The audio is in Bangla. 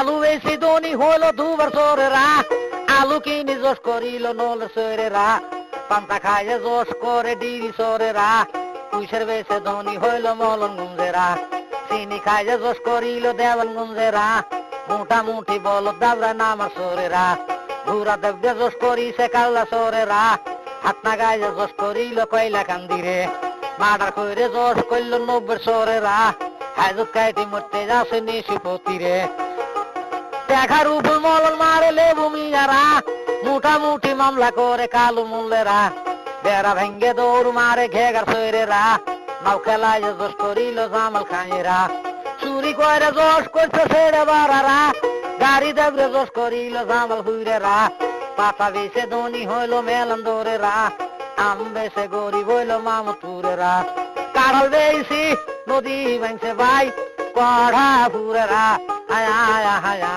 আলু বেশি ধনী হইল দুবার সরেরা আলু কিনি জোশ করিল নল সরেরা পান্তা খাইয়ে জোশ করে ডিরি সরেরা পুইশের বেশে ধনী হইল মলন গুঞ্জেরা চিনি খাইয়ে জোশ করিল দেওয়ান গুঞ্জেরা মোটামুটি বল দাবরা নামার সরেরা ঘুরা দেবদে জোশ করিছে কাল্লা সরেরা হাত না গায়ে জোশ করিল কয়লা কান্দিরে মার্ডার কইরে জোশ করল 90 সরেরা হাজত কাইতে মরতে যাচ্ছে নিশিপতি রে দেখার উপর মলন মারে লেবু মিয়ারা মোটামুটি মামলা করে কালু মূল্যেরা বেড়া ভেঙ্গে দৌড় মারে ঘেগার সৈরেরা নাও খেলায় জোশ করিল জামাল খাইরা চুরি করে জোশ করছে ছেড়ে বাড়ারা গাড়ি দেবরে জোশ করিল জামাল হুইরেরা পাতা বেশে ধনী হইল মেলন দৌড়েরা আম বেশে গরিব হইল মামতুরেরা কাড়াল বেশি নদী ভাঙছে ভাই কড়া ফুরেরা হায়া হায়া হায়া